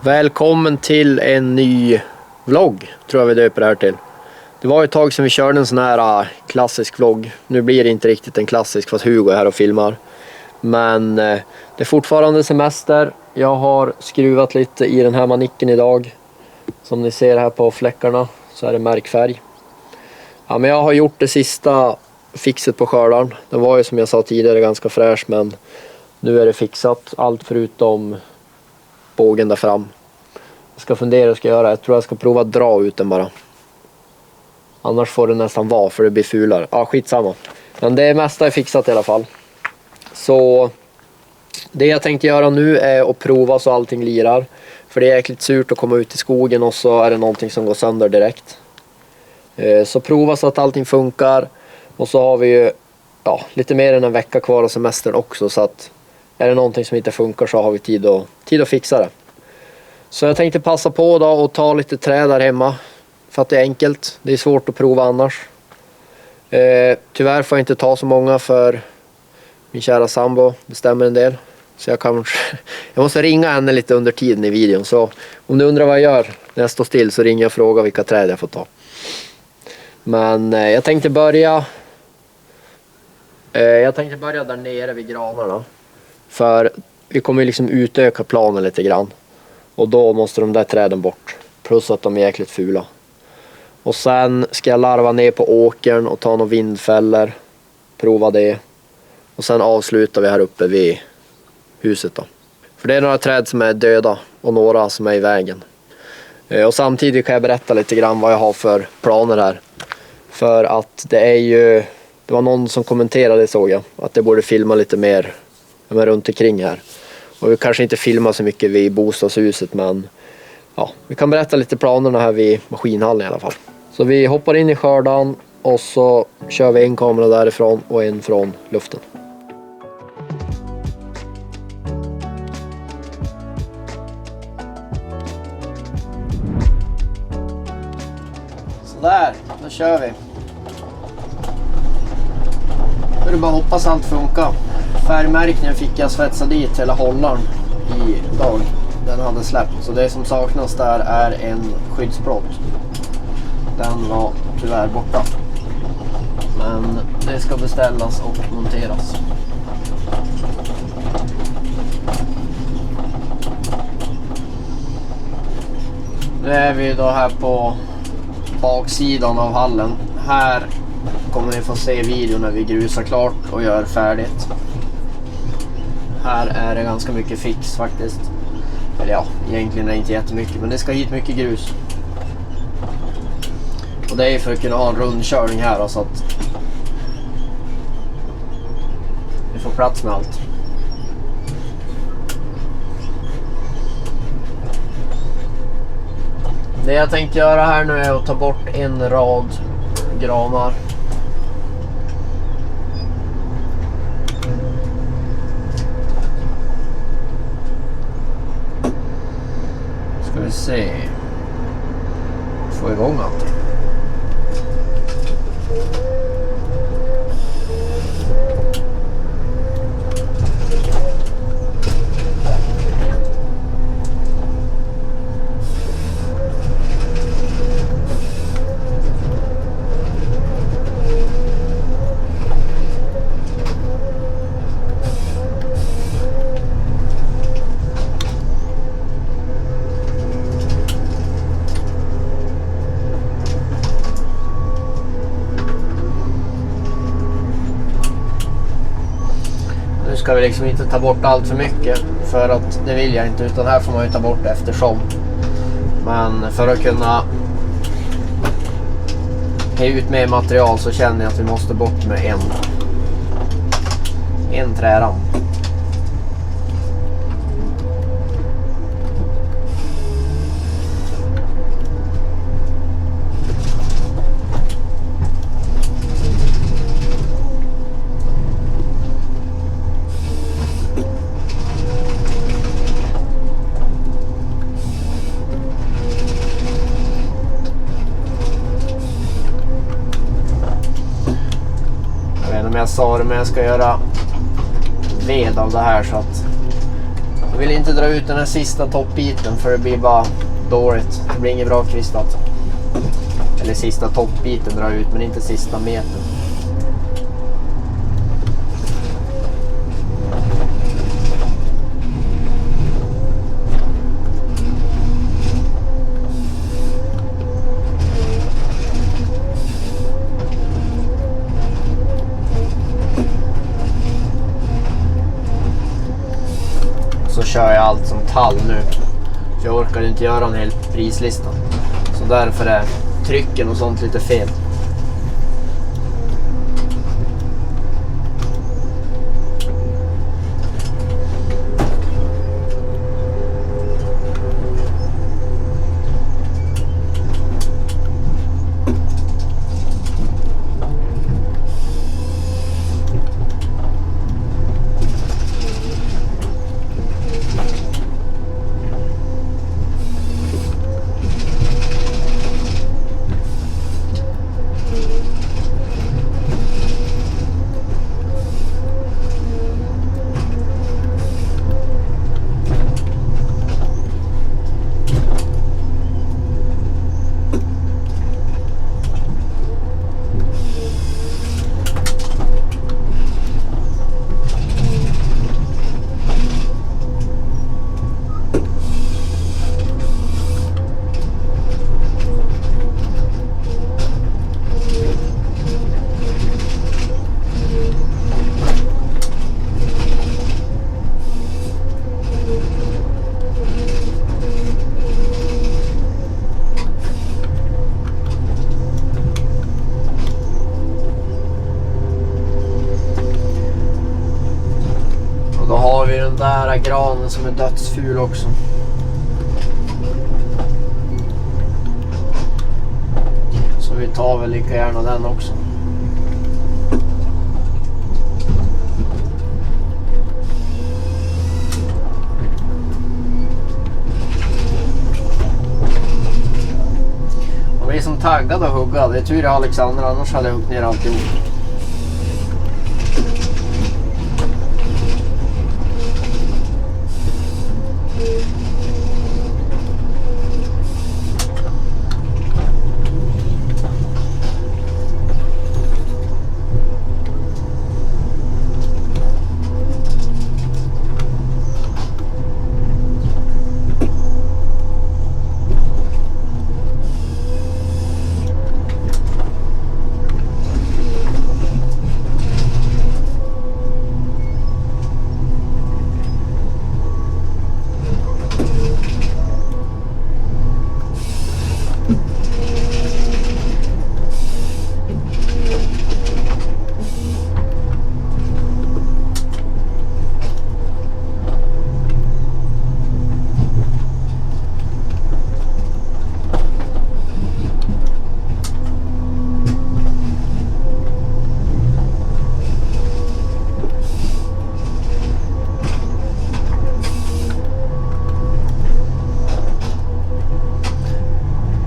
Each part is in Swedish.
Välkommen till en ny vlogg, tror jag vi döper det här till. Det var ett tag sedan vi körde en sån här klassisk vlogg. Nu blir det inte riktigt en klassisk fast Hugo är här och filmar. Men det är fortfarande semester. Jag har skruvat lite i den här manicken idag. Som ni ser här på fläckarna så är det märkfärg. Ja, men jag har gjort det sista fixet på skördaren. Den var ju som jag sa tidigare ganska fräsch, men nu är det fixat. Allt förutom bågen där fram. Jag ska fundera vad jag ska göra. Jag tror jag ska prova att dra ut den bara. Annars får det nästan vara för det blir fulare. Ja, skitsamma. Men det mesta är fixat i alla fall. Så det jag tänkte göra nu är att prova så allting lirar. För det är jäkligt surt att komma ut i skogen och så är det någonting som går sönder direkt. Så prova så att allting funkar. Och så har vi ju lite mer än en vecka kvar av semestern också. Så att är det någonting som inte funkar så har vi tid att fixa det. Så jag tänkte passa på då och ta lite träd där hemma. För att det är enkelt. Det är svårt att prova annars. Tyvärr får jag inte ta så många för min kära sambo bestämmer en del. Så jag måste ringa henne lite under tiden i videon. Så om du undrar vad jag gör när jag står still så ringer jag och frågar vilka träd jag får ta. Men jag tänkte börja där nere vid granarna. För vi kommer ju liksom utöka planen lite grann. Och då måste de där träden bort. Plus att de är jäkligt fula. Och sen ska jag larva ner på åkern och ta några vindfällor. Prova det. Och sen avslutar vi här uppe vid huset då. För det är några träd som är döda och några som är i vägen. Och samtidigt kan jag berätta lite grann vad jag har för planer här. För att det var någon som kommenterade, såg jag, att det borde filma lite mer runt omkring här. Och vi kanske inte filmar så mycket vid bostadshuset, men vi kan berätta lite planerna här vid maskinhallen i alla fall. Så vi hoppar in i skördan och så kör vi en kamera därifrån och en från luften. Sådär, då kör vi. Nu är det bara hoppas allt funkar. Färgmärkningen fick jag svetsa dit hela hållaren idag. Den hade släppt, så det som saknas där är en skyddsplåt. Den var tyvärr borta. Men det ska beställas och monteras. Nu är vi då här på baksidan av hallen. Här kommer ni få se videon när vi grusar klart och gör färdigt. Här är det ganska mycket fix faktiskt. Eller egentligen är det inte jättemycket, men det ska hit mycket grus. Och det är för att kunna ha en rundkörning här då, så att vi får plats med allt. Det jag tänkte göra här nu är att ta bort en rad granar. Ska vi se. Få igång allt. Ska vi liksom inte ta bort allt för mycket, för att det vill jag inte, utan här får man ju ta bort eftersom. Men för att kunna ge ut mer material så känner jag att vi måste bort med en träram. Jag sa det, men jag ska göra ved av det här, så att vill inte dra ut den här sista toppbiten för det blir bara dåligt. Det blir inget bra kvist alltså. Eller sista toppbiten dra ut men inte sista metern. Så kör jag allt som tall nu. För jag orkar inte göra en hel prislista. Så därför är trycken och sånt lite fel. Då har vi den där granen som är dödsful också. Så vi tar väl lika gärna den också. Och vi är som taggade och hugga. Det är tur Alexander, annars hade jag huggt ner alltihop.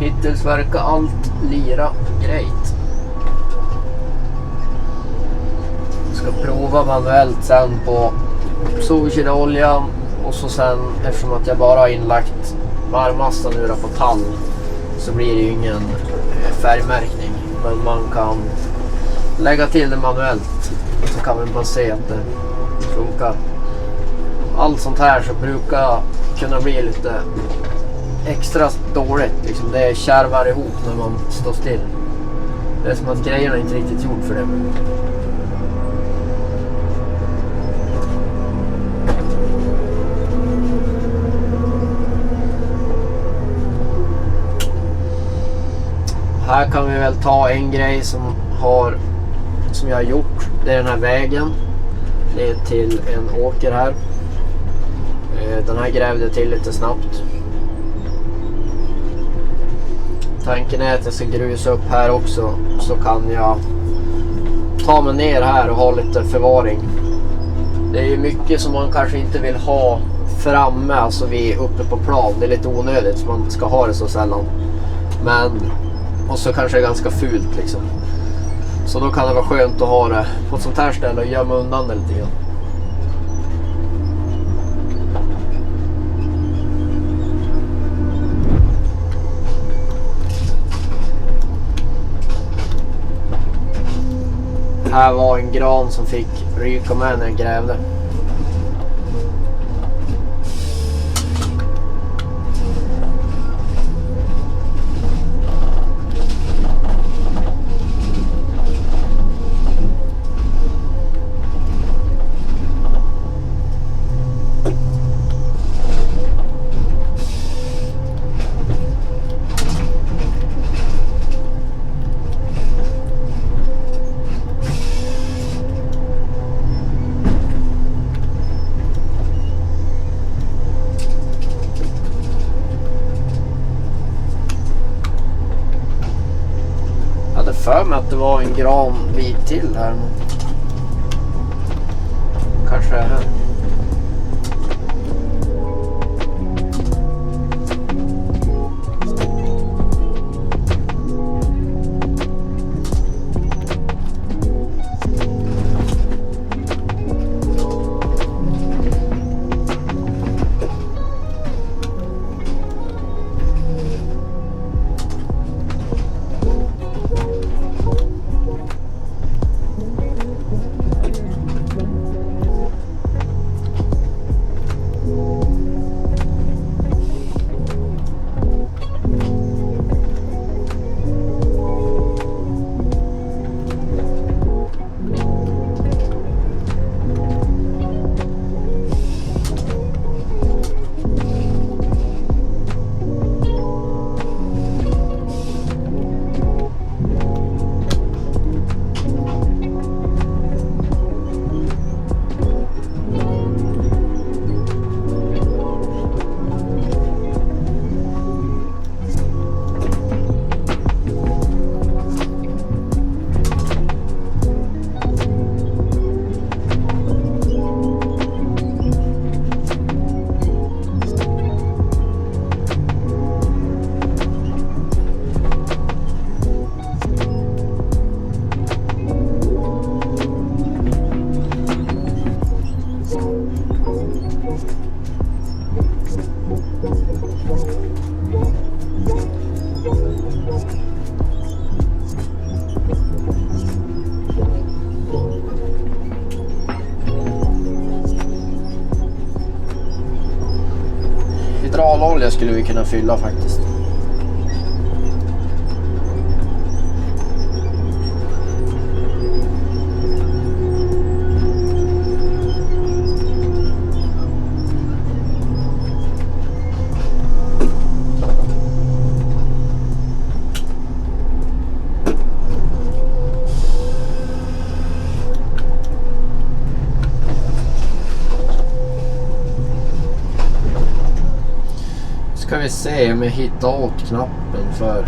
Hittills verkar allt lira grejt. Ska prova manuellt sen på solkyloljan och så sen, eftersom att jag bara har inlagt varmasta nu då på tall, så blir det ju ingen färgmärkning, men man kan lägga till det manuellt så kan man bara se att det funkar. Allt sånt här så brukar kunna bli lite extra dåligt liksom. Det kärvar ihop när man står still. Det är som att grejerna inte riktigt gjort för det. Här kan vi väl ta en grej som jag har gjort. Det är den här vägen ner till en åker här. Den här grävde till lite snabbt. Tanken är att jag ska grusa upp här också, så kan jag ta mig ner här och ha lite förvaring. Det är ju mycket som man kanske inte vill ha framme, alltså vi är uppe på plan. Det är lite onödigt så man ska ha det så sällan. Men, och så kanske det är ganska fult liksom. Så då kan det vara skönt att ha det på ett sånt här ställe och gömma undan det lite grann. Här var en gran som fick ryka med när jag grävde. För mig att det var en granbit till här. Kanske är här. Hydraulolja skulle vi kunna fylla faktiskt. Ska vi se om jag hittar åt knappen för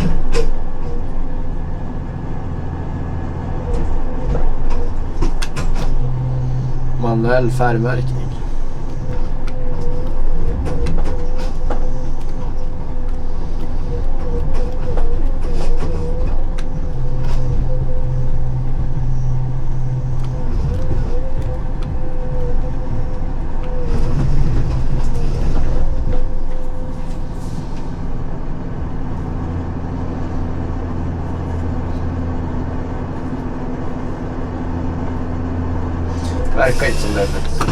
manuell färgmärkning. Verkar inte som det faktiskt.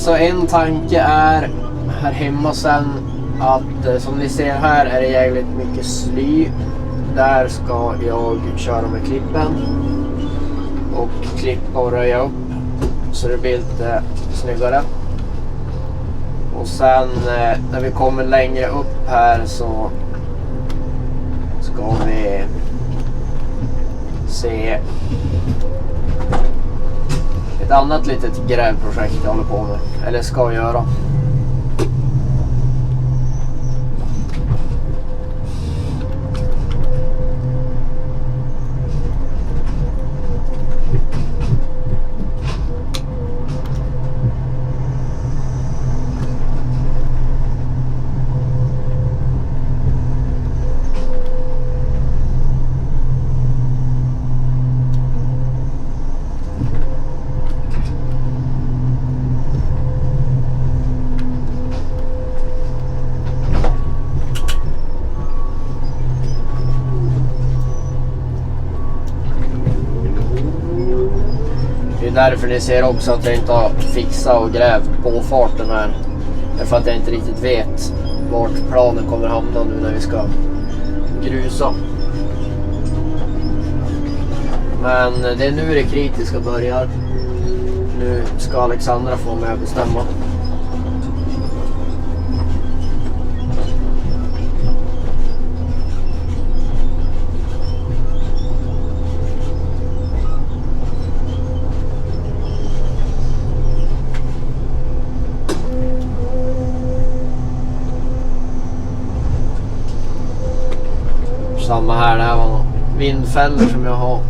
Så en tanke är här hemma sen att som ni ser här är det jävligt mycket sly. Där ska jag köra med klippen och klippa och röja upp så det blir lite snyggare. Och sen när vi kommer längre upp här så ska vi se ett annat litet grävprojekt jag håller på med, eller ska göra. Därför ni ser också att jag inte har fixat och grävt påfarten här. För att jag inte riktigt vet vart planen kommer hamna nu när vi ska grusa. Men det är nu det kritiska börjar. Nu ska Alexandra få med att bestämma. Samma här, det här var vindfällor som jag har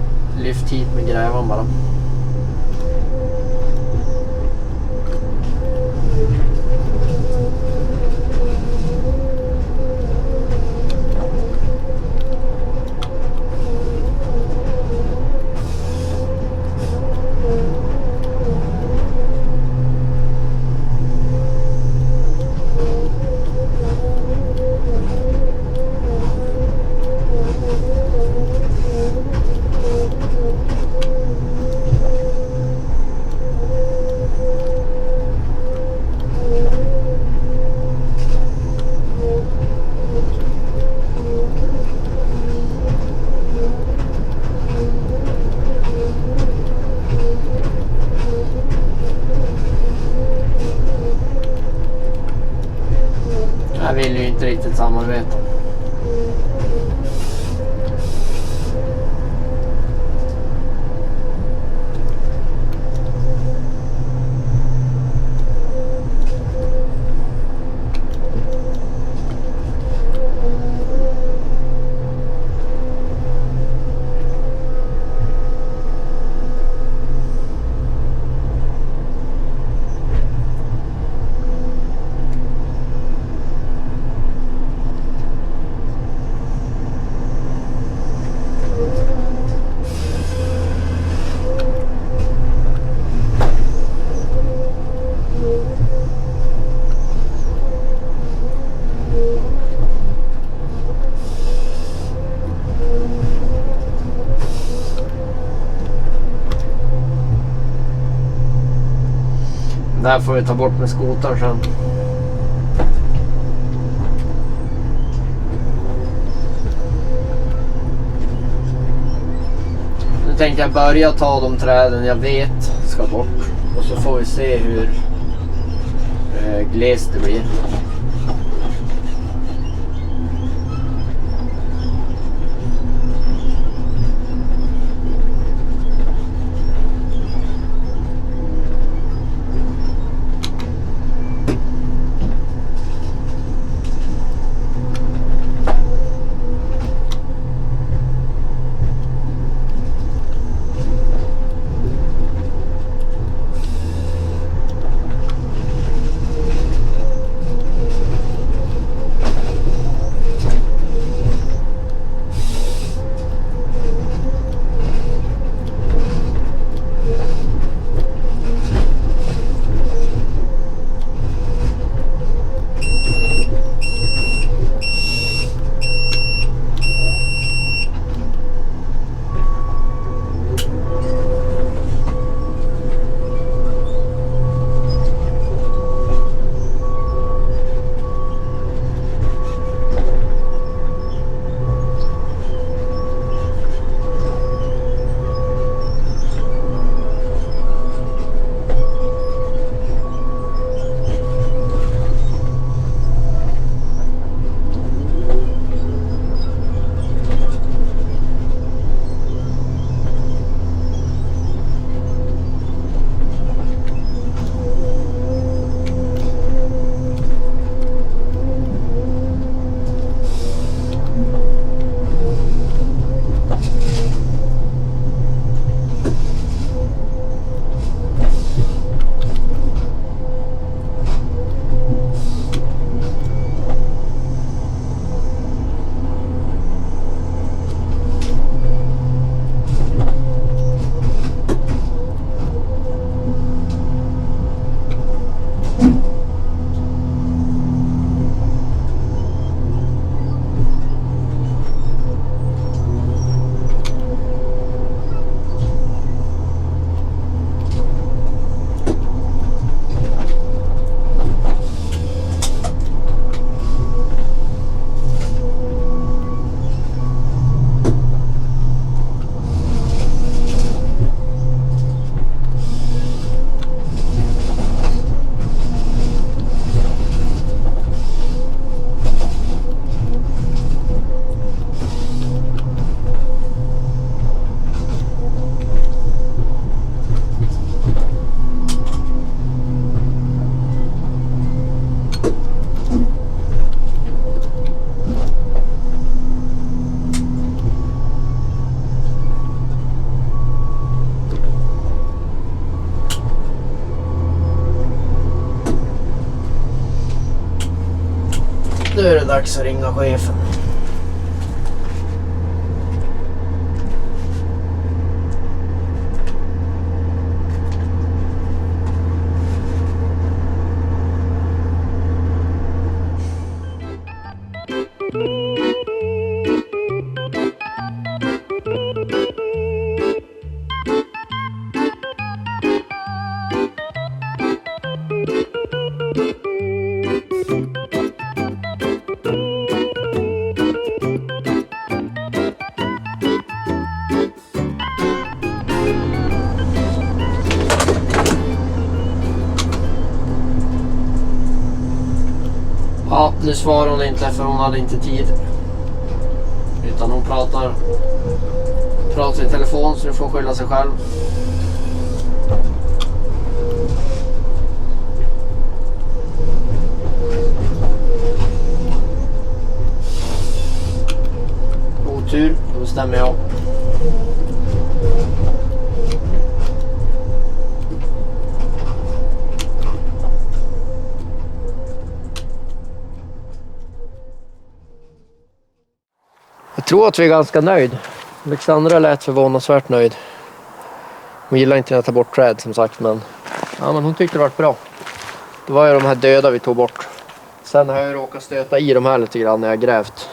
lyft hit med grävan bara. Jag vill ju inte riktigt samarbeta. Det här får vi ta bort med skotaren sen. Nu tänkte jag börja ta de träden jag vet ska bort. Och så får vi se hur glest det blir. Nu är det dags att ringa chefen. Ja, nu svarar hon inte för hon hade inte tid. Utan hon pratar i telefon så du får skylla sig själv. Otur, då bestämmer jag. Jag tror att vi är ganska nöjd. Alexandra lät förvånansvärt nöjd. Hon gillar inte när jag tar bort träd som sagt, men hon tyckte det var bra. Det var ju de här döda vi tog bort. Sen har jag råkat stöta i de här lite grann när jag grävt.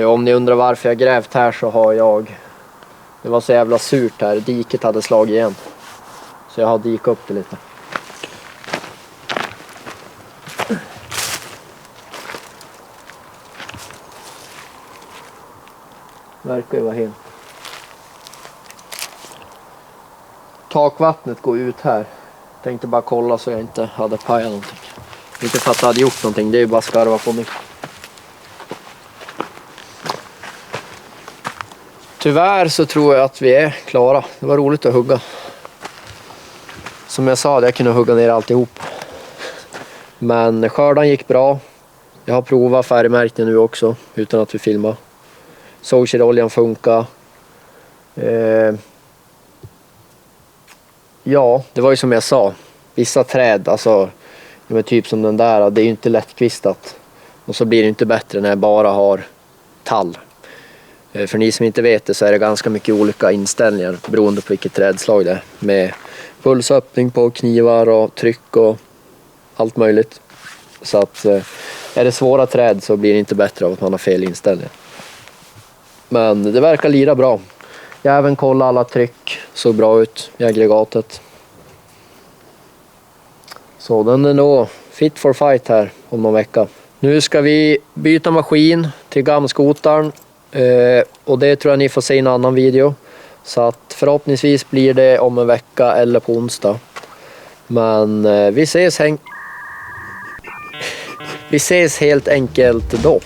Om ni undrar varför jag grävt här så har jag... Det var så jävla surt här. Diket hade slagit igen. Så jag har dikat upp det lite. Verkar ju vara helt. Takvattnet går ut här. Tänkte bara kolla så jag inte hade pajat någonting. Inte för att jag hade gjort någonting. Det är ju bara skarva på mig. Tyvärr så tror jag att vi är klara. Det var roligt att hugga. Som jag sa, jag kunde hugga ner alltihop. Men skördan gick bra. Jag har provat färgmärkning nu också. Utan att vi filmar. Sågkedoljan funkar. Ja, det var ju som jag sa. Vissa träd, alltså typ som den där, det är ju inte lättkvistat. Och så blir det inte bättre när jag bara har tall. För ni som inte vet det så är det ganska mycket olika inställningar beroende på vilket trädslag det är. Med pulsöppning på knivar och tryck och allt möjligt. Så att är det svåra träd så blir det inte bättre av att man har fel inställning. Men det verkar lira bra. Jag har även kollat alla tryck. Såg bra ut i aggregatet. Så den är nog fit for fight här om någon vecka. Nu ska vi byta maskin till gamskotaren. Och det tror jag ni får se i en annan video. Så att förhoppningsvis blir det om en vecka eller på onsdag. Men vi ses helt enkelt då.